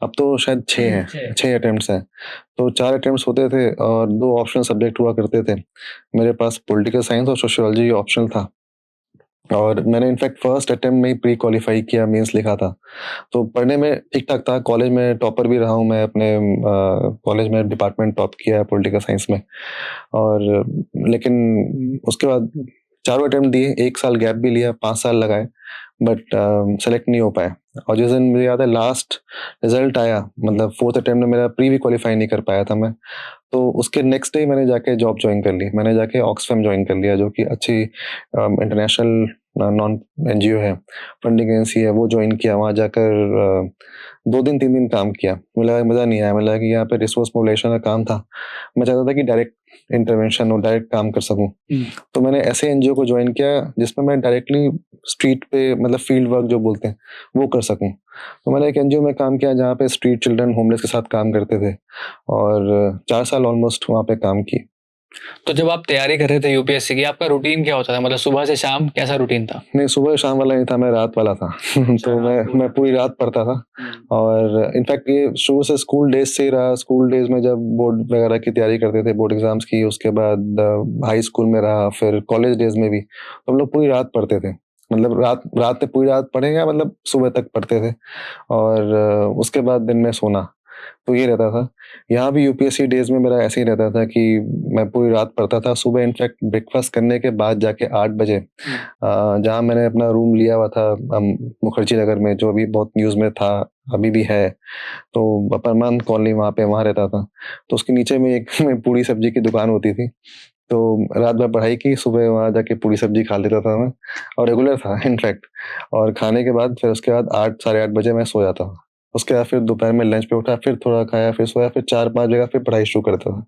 अब तो शायद 6 हैं, 6 अटेम्प्ट्स हैं। तो 4 अटेम्प्ट्स होते थे और 2 ऑप्शनल सब्जेक्ट हुआ करते थे। मेरे पास पॉलिटिकल साइंस और सोशियोलॉजी ऑप्शनल था, और मैंने इनफैक्ट फर्स्ट अटेम्प्ट में ही प्री क्वालिफाई किया, मेंस लिखा था। तो पढ़ने में ठीक-ठाक था, कॉलेज में टॉपर भी रहा हूँ मैं अपने, कॉलेज में डिपार्टमेंट टॉप किया है पॉलिटिकल साइंस में। और लेकिन उसके बाद चारों अटेम्प्ट दिए, 1 साल गैप भी लिया, 5 साल लगाए, बट सेलेक्ट नहीं हो पाए। और जिस दिन मुझे याद है लास्ट रिजल्ट आया, मतलब 4th अटेम्प्ट में मेरा प्री भी क्वालिफाई नहीं कर पाया था मैं, तो उसके नेक्स्ट डे मैंने जाके जॉब ज्वाइन कर ली। मैंने जाके ऑक्सफैम ज्वाइन कर लिया, जो कि अच्छी इंटरनेशनल नॉन एनजीओ है, फंडिंग एजेंसी है, वो ज्वाइन किया। वहाँ जाकर 2 दिन 3 दिन काम किया। मुझे लगा मज़ा नहीं आया, मुझे लगा कि यहाँ पे रिसोर्स मोबिलाइजेशन का काम था। मैं चाहता था कि डायरेक्ट इंटरवेंशन हो, डायरेक्ट काम कर सकूं। हम्म। तो मैंने ऐसे एनजीओ को ज्वाइन किया जिसमें मैं डायरेक्टली स्ट्रीट पे मतलब फील्ड वर्क जो बोलते हैं वो कर सकूं। तो मैंने एक एनजीओ में काम किया जहाँ पे स्ट्रीट चिल्ड्रन होमलेस के साथ काम करते थे, और 4 साल ऑलमोस्ट वहाँ पे काम की। तो जब आप तैयारी कर रहे थे यूपीएससी की, आपका रूटीन क्या होता था? मतलब सुबह से शाम कैसा रूटीन था? नहीं, सुबह शाम वाला नहीं था, मैं रात वाला था। तो मैं पूरी रात पढ़ता था। और इनफैक्ट ये शुरू से स्कूल डेज से ही रहा। स्कूल डेज में जब बोर्ड वगैरह की तैयारी करते थे, बोर्ड एग्जाम्स की, उसके बाद हाई स्कूल में रहा, फिर कॉलेज डेज में भी तो हम लोग पूरी रात पढ़ते थे। मतलब रात रात में पूरी रात पढ़ेंगे, मतलब सुबह तक पढ़ते थे। और उसके बाद दिन में सोना, तो ये रहता था। यहाँ भी यूपीएससी डेज में मेरा ऐसे ही रहता था कि मैं पूरी रात पढ़ता था। सुबह इनफैक्ट ब्रेकफास्ट करने के बाद जाके 8 बजे जहाँ मैंने अपना रूम लिया हुआ था मुखर्जी नगर में, जो अभी बहुत न्यूज़ में था, अभी भी है, तो परमान कॉलोनी वहाँ पे वहाँ रहता था। तो उसके नीचे में एक पूड़ी सब्जी की दुकान होती थी। तो रात भर पढ़ाई की, सुबह वहाँ जाके पूड़ी सब्जी खा लेता था मैं, और रेगुलर था इनफैक्ट। और खाने के बाद फिर उसके बाद 8 साढ़े 8 बजे मैं सो जाता था। उसके बाद फिर दोपहर में लंच पे उठा, फिर थोड़ा खाया, फिर सोया, फिर 4-5 बजे फिर पढ़ाई शुरू करता था।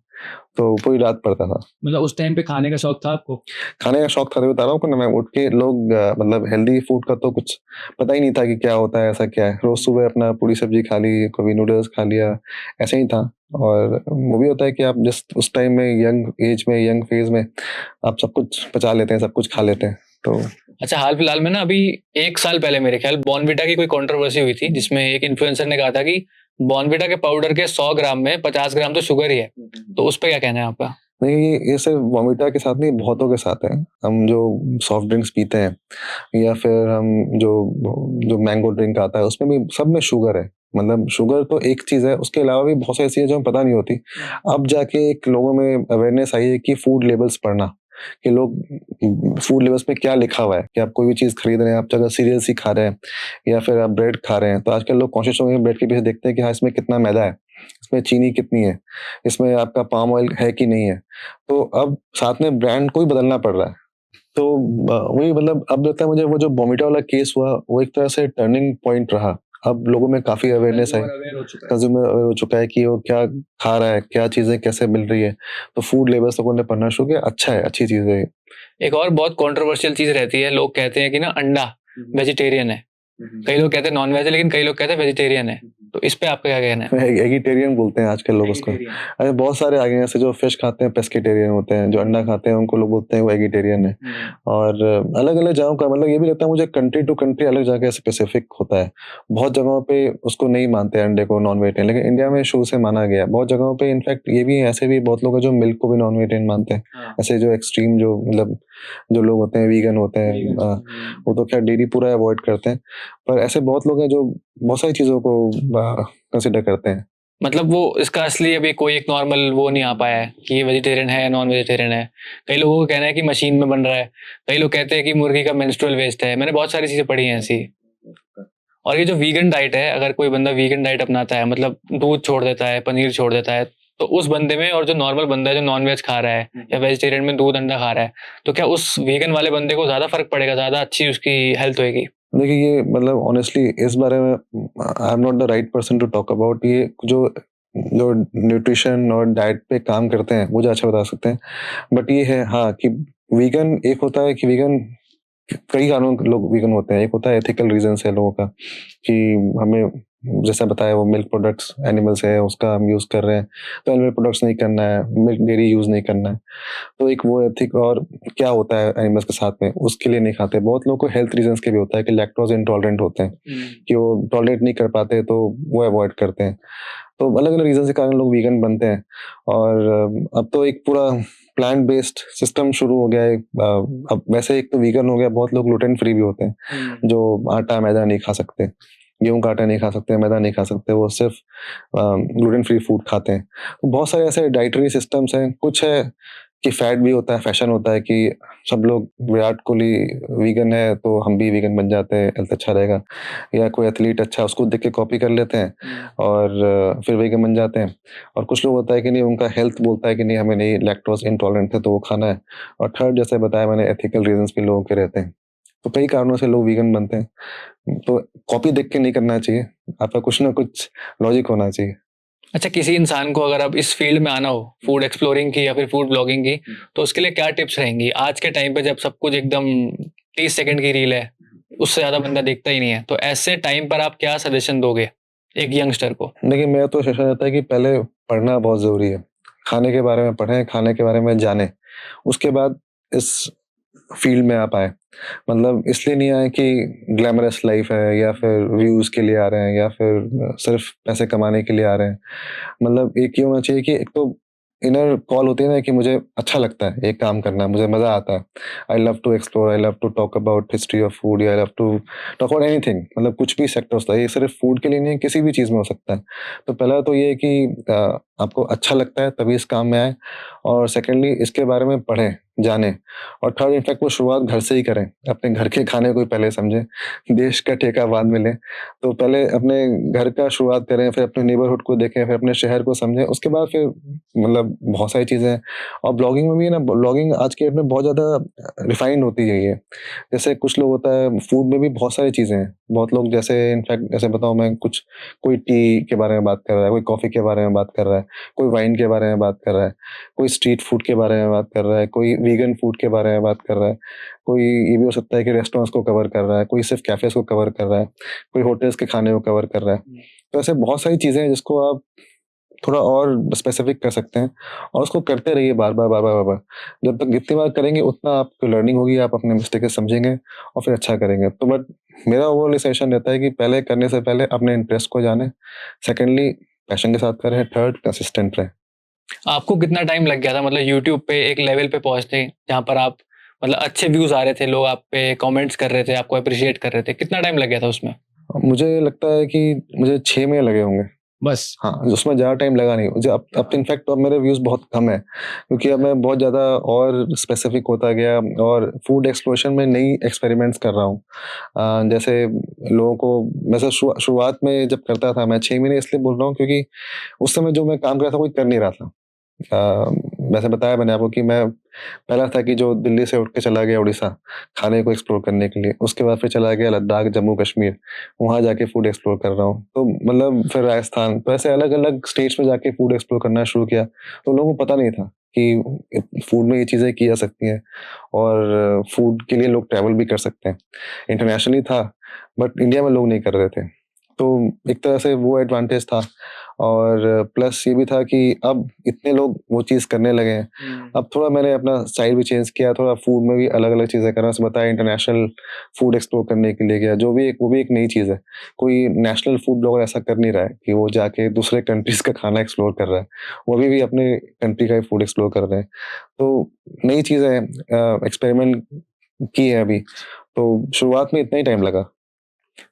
तो पूरी रात पढ़ता था। मतलब उस टाइम पे खाने का शौक था आपको? खाने का शौक था, तो बता रहा हूँ आपको ना। मैं उठ के लोग मतलब हेल्दी फूड का तो कुछ पता ही नहीं था कि क्या होता है, ऐसा क्या है। रोज सुबह अपना पूरी सब्जी खा ली, कभी नूडल्स खा लिया, ऐसे ही था। और वो भी होता है कि आप जिस उस टाइम में यंग एज में, यंग फेज में आप सब कुछ पचा लेते हैं, सब कुछ खा लेते हैं। तो अच्छा, हाल फिलहाल में ना, अभी 1 साल पहले मेरे ख्याल बॉर्नविटा की कोई कंट्रोवर्सी हुई थी, जिसमें एक इन्फ्लुएंसर ने कहा था कि बॉर्नविटा के पाउडर के 100 ग्राम में 50 ग्राम तो शुगर ही है। तो उस पे क्या कहना है आपका? नहीं, ये सिर्फ वॉमिटा के साथ नहीं, बहुतों के साथ है। हम जो सॉफ्ट ड्रिंक्स पीते हैं, या फिर हम जो जो मैंगो ड्रिंक आता है, उसमें भी सब में शुगर है। मतलब शुगर तो एक चीज़ है, उसके अलावा भी बहुत सारी चीज़ें जो हमें पता नहीं होती। अब जाके एक लोगों में अवेयरनेस आई है कि फूड लेबल्स पढ़ना, कि लोग फूड लेबल्स में क्या लिखा हुआ है, कि आप कोई भी चीज़ खरीद रहे हैं, आप अगर सीरियल्स ही खा रहे हैं या फिर आप ब्रेड खा रहे हैं, तो आजकल लोग कॉन्शियस हो गए हैं, ब्रेड के पीछे देखते हैं कि हाँ, इसमें कितना मैदा है, इसमें चीनी कितनी है, इसमें आपका पाम ऑयल है कि नहीं है। तो अब साथ में ब्रांड को ही बदलना पड़ रहा है। तो वही मतलब अब लगता है मुझे, वो जो बोमिटा वाला केस हुआ, वो एक तरह से टर्निंग पॉइंट रहा। अब लोगों में काफ़ी अवेयरनेस है, कंज्यूमर अवेयर हो चुका है कि वो क्या खा रहा है, क्या चीज़ें कैसे मिल रही है। तो फूड लेबल्स लोगों ने पढ़ना शुरू किया। अच्छा है, अच्छी चीज़ है ये। एक और बहुत कंट्रोवर्शियल चीज रहती है, लोग कहते हैं कि ना अंडा वेजिटेरियन है, कई लोग कहते हैं नॉन वेज है, लेकिन कई लोग कहते हैं वेजिटेरियन है। तो इस पे आपका क्या कहना है? एगिटेरियन बोलते हैं आजकल लोग उसको। अरे बहुत सारे आ गए हैं, ऐसे जो फिश खाते हैं पेस्केटेरियन होते हैं, जो अंडा खाते हैं उनको लोग बोलते हैं वो एगिटेरियन है। और अलग अलग जगहों का मतलब ये भी लगता है मुझे, कंट्री टू कंट्री अलग जगह स्पेसिफिक होता है। बहुत जगहों पे उसको नहीं मानते अंडे को नॉन वेजिटेरियन, लेकिन इंडिया में शुरू से माना गया। बहुत जगहों पे इनफैक्ट ये भी ऐसे भी बहुत लोग हैं जो मिल्क को भी नॉन वेजिटेरियन मानते हैं। ऐसे जो एक्सट्रीम जो मतलब जो लोग होते हैं, वीगन होते हैं, वो तो खैर डेयरी पूरा अवॉइड करते हैं। पर ऐसे बहुत लोग हैं जो बहुत सारी चीज़ों को कंसिडर करते हैं। मतलब वो इसका असली अभी कोई एक नॉर्मल वो नहीं आ पाया है कि ये वेजिटेरियन है या नॉन वेजिटेरियन है। कई लोगों को कहना है कि मशीन में बन रहा है, कई लोग कहते हैं कि मुर्गी का मेंस्ट्रुअल वेस्ट है। मैंने बहुत सारी चीजें पढ़ी हैं ऐसी। और ये जो वीगन डाइट है, अगर कोई बंदा वीगन डाइट अपनाता है, मतलब दूध छोड़ देता है, पनीर छोड़ देता है, तो उस बंदे में, और जो नॉर्मल बंदा है जो नॉन वेज खा रहा है या वेजिटेरियन में दूध अंडा खा रहा है, तो क्या उस वीगन वाले बंदे को ज्यादा फर्क पड़ेगा, ज्यादा अच्छी उसकी हेल्थ होगी? देखिए, ये मतलब ऑनेस्टली इस बारे में I am not the right person to talk about. ये जो जो न्यूट्रिशन और डाइट पे काम करते हैं मुझे अच्छा बता सकते हैं। बट ये है हाँ कि वीगन एक होता है कि वीगन कई कारणों के लोग वीगन होते हैं। एक होता है एथिकल रीजन है लोगों का, कि हमें जैसा बताया वो मिल्क प्रोडक्ट्स एनिमल से है, उसका हम यूज़ कर रहे हैं, तो एनिमल प्रोडक्ट्स नहीं करना है, मिल्क डेयरी यूज़ नहीं करना है। तो एक वो एथिक, और क्या होता है एनिमल्स के साथ में, उसके लिए नहीं खाते। बहुत लोगों को हेल्थ रीजंस के भी होता है कि लैक्टोज इंटॉलरेंट होते हैं, कि वो टॉलरेट नहीं कर पाते, तो वो अवॉइड करते हैं। तो अलग अलग रीजन के कारण लोग वीगन बनते हैं। और अब तो एक पूरा प्लांट बेस्ड सिस्टम शुरू हो गया है। अब वैसे एक तो वीगन हो गया, बहुत लोग ग्लूटेन फ्री भी होते हैं, जो आटा मैदा नहीं खा सकते, गेहूं का आटा नहीं खा सकते, मैदा नहीं खा सकते, वो सिर्फ ग्लूटेन फ्री फूड खाते हैं। तो बहुत सारे ऐसे डाइटरी सिस्टम्स हैं। कुछ है कि फैट भी होता है, फैशन होता है कि सब लोग, विराट कोहली वीगन है तो हम भी वीगन बन जाते हैं, हेल्थ अच्छा रहेगा। या कोई एथलीट अच्छा, उसको देख के कॉपी कर लेते हैं और फिर वीगन बन जाते हैं। और कुछ लोग होता है कि नहीं, उनका हेल्थ बोलता है कि नहीं, हमें नहीं, लैक्टोज इंटॉलरेंट है तो वो खाना है। और थर्ड, जैसे बताया मैंने, एथिकल रीजंस भी लोगों के रहते हैं। तो कई कारणों से लोग वीगन बनते हैं। तो कॉपी देख के नहीं करना चाहिए, आपका कुछ ना कुछ लॉजिक होना चाहिए। अच्छा, किसी इंसान को अगर अब इस फील्ड में आना हो, फूड एक्सप्लोरिंग की या फिर फूड ब्लॉगिंग की, तो उसके लिए क्या टिप्स रहेंगी आज के टाइम पे जब सब कुछ एकदम 30 सेकंड की रील है, उससे ज्यादा बंदा देखता ही नहीं है, तो ऐसे टाइम पर आप क्या सजेशन दोगे एक यंगस्टर को? देखिए, मेरा तो सजेशन रहता है कि पहले पढ़ना बहुत ज़रूरी है। खाने के बारे में पढ़ें, खाने के बारे में जानें, उसके बाद इस फील्ड में आप आएँ। मतलब इसलिए नहीं आए कि ग्लैमरस लाइफ़ है या फिर व्यूज़ के लिए आ रहे हैं या फिर सिर्फ़ पैसे कमाने के लिए आ रहे हैं। मतलब एक ये होना चाहिए कि एक तो इनर कॉल होती है ना कि मुझे अच्छा लगता है ये काम करना, मुझे मज़ा आता है। I love to explore, I love to talk about history of food, या I love to talk about anything. मतलब कुछ भी सेक्टर होता है, ये सिर्फ़ फूड के लिए नहीं है, किसी भी चीज़ में हो सकता है। तो पहला तो ये है कि आपको अच्छा लगता है तभी इस काम में आएँ, और सेकेंडली इसके बारे में पढ़ें, जानें, और थर्ड इनफैक्ट वो शुरुआत घर से ही करें। अपने घर के खाने को ही पहले समझें, देश का ठेका बाद में लें। तो पहले अपने घर का शुरुआत करें, फिर अपने नेबरहुड को देखें, फिर अपने शहर को समझें, उसके बाद फिर मतलब बहुत सारी चीज़ें हैं। और ब्लॉगिंग में भी है ना, ब्लॉगिंग आज के डेट में बहुत ज़्यादा रिफाइंड होती गई है। जैसे कुछ लोग होता है, फूड में भी बहुत सारी चीज़ें हैं। बहुत लोग जैसे इनफैक्ट जैसे बताऊँ मैं कुछ, कोई टी के बारे में बात कर रहा है, कोई कॉफ़ी के बारे में बात कर रहा है, कोई वाइन के बारे में बात कर रहा है, कोई स्ट्रीट फूड के बारे में बात कर रहा है, कोई वीगन फूड के बारे में बात कर रहा है, कोई ये भी हो सकता है कि रेस्टोरेंट्स को कवर कर रहा है, कोई सिर्फ़ कैफ़ेज़ को कवर कर रहा है, कोई होटल्स के खाने को कवर कर रहा है। तो ऐसे बहुत सारी चीज़ें हैं जिसको आप थोड़ा और स्पेसिफ़िक कर सकते हैं, और उसको करते रहिए बार-बार, बार-बार, बार-बार। जब तक जितनी बार करेंगे उतना आपको लर्निंग होगी, आप अपने मिस्टेक समझेंगे और फिर अच्छा करेंगे। तो बट मेरा ओवरऑल सजेशन रहता है कि पहले करने से पहले अपने इंटरेस्ट को जानें, सेकेंडली पैशन के साथ करें, थर्ड कंसिस्टेंट रहें। आपको कितना टाइम लग गया था मतलब यूट्यूब पे एक लेवल पे पहुंचने, जहाँ पर आप मतलब अच्छे व्यूज आ रहे थे, लोग आप पे कमेंट्स कर रहे थे, आपको अप्रिशिएट कर रहे थे, कितना टाइम लग गया था उसमें? मुझे लगता है कि मुझे 6 महीने लगे होंगे। बस। हाँ, उसमें ज़्यादा टाइम लगा नहीं। मुझे अब तो इनफैक्ट अब मेरे व्यूज़ बहुत कम है, क्योंकि अब मैं बहुत ज़्यादा और स्पेसिफ़िक होता गया और फूड एक्सप्लोरेशन में नई एक्सपेरिमेंट्स कर रहा हूँ। जैसे लोगों को वैसे शुरुआत में जब करता था, मैं 6 महीने इसलिए बोल रहा हूँ क्योंकि उस समय जो मैं काम कर रहा था कोई कर नहीं रहा था। वैसे बताया मैंने आपको कि मैं पहला था कि जो दिल्ली से उठ के चला गया उड़ीसा, खाने को एक्सप्लोर करने के लिए। उसके बाद फिर चला गया लद्दाख, जम्मू-कश्मीर, वहाँ जाके फूड एक्सप्लोर कर रहा हूँ। तो मतलब फिर राजस्थान, तो ऐसे अलग-अलग स्टेट्स में जाके फूड एक्सप्लोर करना शुरू किया। तो लोगों को पता नहीं था कि फूड में ये चीज़ें की जा सकती हैं, और फूड के लिए लोग ट्रैवल भी कर सकते हैं। इंटरनेशनली था, बट इंडिया में लोग नहीं कर रहे थे। तो एक तरह से वो एडवांटेज था, और प्लस ये भी था कि अब इतने लोग वो चीज़ करने लगे हैं। अब थोड़ा मैंने अपना स्टाइल भी चेंज किया, थोड़ा फूड में भी अलग-अलग चीज़ें करना, जैसे बताया इंटरनेशनल फूड एक्सप्लोर करने के लिए गया, जो भी एक वो भी एक नई चीज़ है। कोई नेशनल फूड ब्लॉगर ऐसा कर नहीं रहा है कि वो जाके दूसरे कंट्रीज़ का खाना एक्सप्लोर कर रहा है। वो अभी भी अपने कंट्री का ही फूड एक्सप्लोर कर रहे हैं। तो नई चीज़ें हैं, एक्सपेरिमेंट की है अभी, तो शुरुआत में इतना ही टाइम लगा।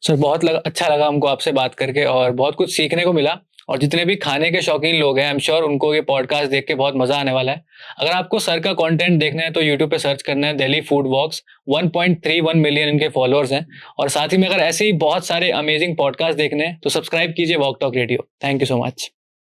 सर अच्छा लगा हमको आपसे बात करके और बहुत कुछ सीखने को मिला। और जितने भी खाने के शौकीन लोग हैं, आई एम श्योर उनको ये पॉडकास्ट देख के बहुत मजा आने वाला है। अगर आपको सर का कंटेंट देखना है तो यूट्यूब पे सर्च करना है दिल्ली फूड वॉक्स। 1.31 मिलियन इनके फॉलोअर्स हैं। और साथ ही में अगर ऐसे ही बहुत सारे अमेजिंग पॉडकास्ट देखने हैं तो सब्सक्राइब कीजिए walk talk radio. Thank you so much.